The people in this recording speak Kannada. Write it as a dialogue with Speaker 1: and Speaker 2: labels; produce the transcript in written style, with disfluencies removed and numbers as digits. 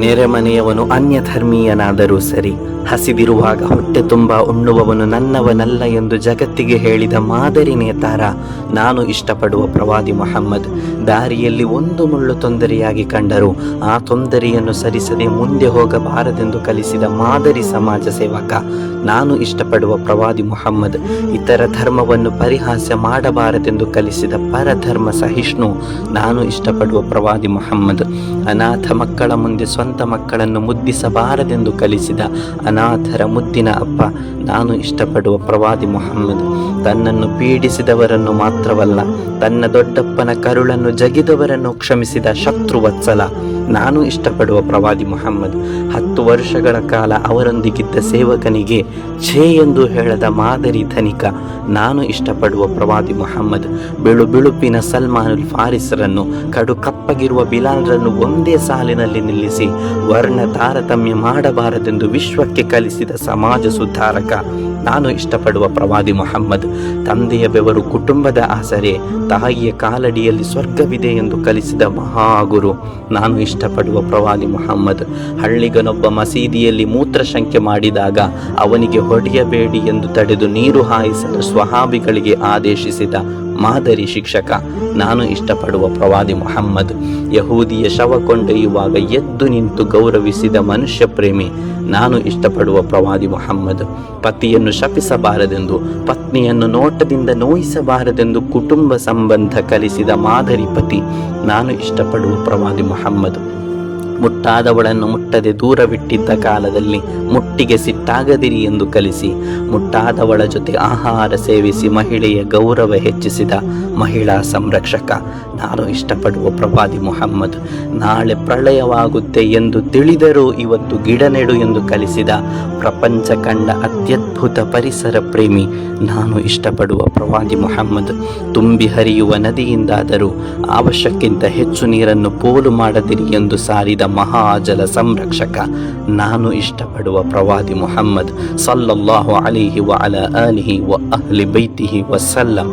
Speaker 1: ನೆರೆಮನೆಯವನು ಅನ್ಯಧರ್ಮೀಯನಾದರೂ ಸರಿ, ಹಸಿದಿರುವಾಗ ಹೊಟ್ಟೆ ತುಂಬ ಉಣ್ಣುವವನು ನನ್ನವನಲ್ಲ ಎಂದು ಜಗತ್ತಿಗೆ ಹೇಳಿದ ಮಾದರಿ ನೇತಾರ ನಾನು ಇಷ್ಟಪಡುವ ಪ್ರವಾದಿ ಮುಹಮ್ಮದ್. ದಾರಿಯಲ್ಲಿ ಒಂದು ಮುಳ್ಳು ತೊಂದರೆಯಾಗಿ ಕಂಡರೂ ಆ ತೊಂದರೆಯನ್ನು ಸರಿಸದೆ ಮುಂದೆ ಹೋಗಬಾರದೆಂದು ಕಲಿಸಿದ ಮಾದರಿ ಸಮಾಜ ಸೇವಕ ನಾನು ಇಷ್ಟಪಡುವ ಪ್ರವಾದಿ ಮುಹಮ್ಮದ್. ಇತರ ಧರ್ಮವನ್ನು ಪರಿಹಾಸ್ಯ ಮಾಡಬಾರದೆಂದು ಕಲಿಸಿದ ಪರಧರ್ಮ ಸಹಿಷ್ಣು ನಾನು ಇಷ್ಟಪಡುವ ಪ್ರವಾದಿ ಮುಹಮ್ಮದ್. ಅನಾಥ ಮಕ್ಕಳ ಮುಂದೆ ಸ್ವಂತ ಮಕ್ಕಳನ್ನು ಮುದ್ದಿಸಬಾರದೆಂದು ಕಲಿಸಿದ ಅನಾಥರ ಮುದ್ದಿನ ಅಪ್ಪ ನಾನು ಇಷ್ಟಪಡುವ ಪ್ರವಾದಿ ಮುಹಮ್ಮದ್. ತನ್ನನ್ನು ಪೀಡಿಸಿದವರನ್ನು ಮಾತ್ರವಲ್ಲ, ತನ್ನ ದೊಡ್ಡಪ್ಪನ ಕರುಳನ್ನು ಜಗಿದವರನ್ನು ಕ್ಷಮಿಸಿದ ಶತ್ರುವತ್ಸಲ ನಾನು ಇಷ್ಟಪಡುವ ಪ್ರವಾದಿ ಮುಹಮ್ಮದ್. 10 ವರ್ಷಗಳ ಕಾಲ ಅವರೊಂದಿಗಿದ್ದ ಸೇವಕನಿಗೆ ಛೇ ಎಂದು ಹೇಳದ ಮಾದರಿ ಧನಿಕ ನಾನು ಇಷ್ಟಪಡುವ ಪ್ರವಾದಿ ಮುಹಮ್ಮದ್. ಬಿಳುಬಿಳುಪಿನ ಸಲ್ಮಾನುಲ್ ಫಾರಿಸರನ್ನು, ಕಡು ಕಪ್ಪಗಿರುವ ಬಿಲಾಲ್ರನ್ನು ಒಂದೇ ಸಾಲಿನಲ್ಲಿ ನಿಲ್ಲಿಸಿ ವರ್ಣ ತಾರತಮ್ಯ ಮಾಡಬಾರದೆಂದು ವಿಶ್ವಕ್ಕೆ ಕಲಿಸಿದ ಸಮಾಜ ಸುಧಾರಕ ನಾನು ಇಷ್ಟಪಡುವ ಪ್ರವಾದಿ ಮುಹಮ್ಮದ್. ತಂದೆಯ ಬೆವರು ಕುಟುಂಬದ ಆಸರೆ, ತಾಯಿಯ ಕಾಲಡಿಯಲ್ಲಿ ಸ್ವರ್ಗವಿದೆ ಎಂದು ಕಲಿಸಿದ ಮಹಾಗುರು ನಾನು ಇಷ್ಟಪಡುವ ಪ್ರವಾದಿ ಮುಹಮ್ಮದ್. ಹಳ್ಳಿಗನೊಬ್ಬ ಮಸೀದಿಯಲ್ಲಿ ಮೂತ್ರಶಂಕೆ ಮಾಡಿದಾಗ ಅವನಿಗೆ ಹೊಡೆಯಬೇಡಿ ಎಂದು ತಡೆದು ನೀರು ಹಾಯಿಸಲು ಸ್ವಹಾಬಿಗಳಿಗೆ ಆದೇಶಿಸಿದ ಮಾದರಿ ಶಿಕ್ಷಕ ನಾನು ಇಷ್ಟಪಡುವ ಪ್ರವಾದಿ ಮುಹಮ್ಮದ್. ಯಹೂದಿಯ ಶವ ಕೊಂಡೊಯ್ಯುವಾಗ ಎದ್ದು ನಿಂತು ಗೌರವಿಸಿದ ಮನುಷ್ಯ ಪ್ರೇಮಿ ನಾನು ಇಷ್ಟಪಡುವ ಪ್ರವಾದಿ ಮುಹಮ್ಮದ್. ಪತಿಯನ್ನು ಶಪಿಸಬಾರದೆಂದು, ಪತ್ನಿಯನ್ನು ನೋಟದಿಂದ ನೋಯಿಸಬಾರದೆಂದು ಕುಟುಂಬ ಸಂಬಂಧ ಕಲಿಸಿದ ಮಾದರಿ ಪತಿ ನಾನು ಇಷ್ಟಪಡುವ ಪ್ರವಾದಿ ಮುಹಮ್ಮದ್. ಮುಟ್ಟಾದವಳನ್ನು ಮುಟ್ಟದೆ ದೂರವಿಟ್ಟಿದ್ದ ಕಾಲದಲ್ಲಿ ಮುಟ್ಟಿಗೆ ಸಿಟ್ಟಾಗದಿರಿ ಎಂದು ಕಲಿಸಿ ಮುಟ್ಟಾದವಳ ಜೊತೆ ಆಹಾರ ಸೇವಿಸಿ ಮಹಿಳೆಯ ಗೌರವ ಹೆಚ್ಚಿಸಿದ ಮಹಿಳಾ ಸಂರಕ್ಷಕ ನಾನು ಇಷ್ಟಪಡುವ ಪ್ರವಾದಿ ಮುಹಮ್ಮದ್. ನಾಳೆ ಪ್ರಳಯವಾಗುತ್ತೆ ಎಂದು ತಿಳಿದರೂ ಇವತ್ತು ಗಿಡ ನೆಡು ಎಂದು ಕಲಿಸಿದ ಪ್ರಪಂಚ ಕಂಡ ಅತ್ಯದ್ಭುತ ಪರಿಸರ ಪ್ರೇಮಿ ನಾನು ಇಷ್ಟಪಡುವ ಪ್ರವಾದಿ ಮುಹಮ್ಮದ್. ತುಂಬಿ ಹರಿಯುವ ನದಿಯಿಂದಾದರೂ ಅವಶ್ಯಕ್ಕಿಂತ ಹೆಚ್ಚು ನೀರನ್ನು ಪೋಲು ಮಾಡದಿರಿ ಎಂದು ಸಾರಿದ ಮಹಾಜಲ ಸಂರಕ್ಷಕ ನಾನು ಇಷ್ಟಪಡುವ ಪ್ರವಾದಿ ಮುಹಮ್ಮದ್ ಸಲ್ಲಲ್ಲಾಹು ಅಲೈಹಿ ವ ಅಲಾ ಆಲಿಹಿ ವ ಅಹ್ಲಿ ಬೈತಿಹಿ ವಸಲ್ಲಂ.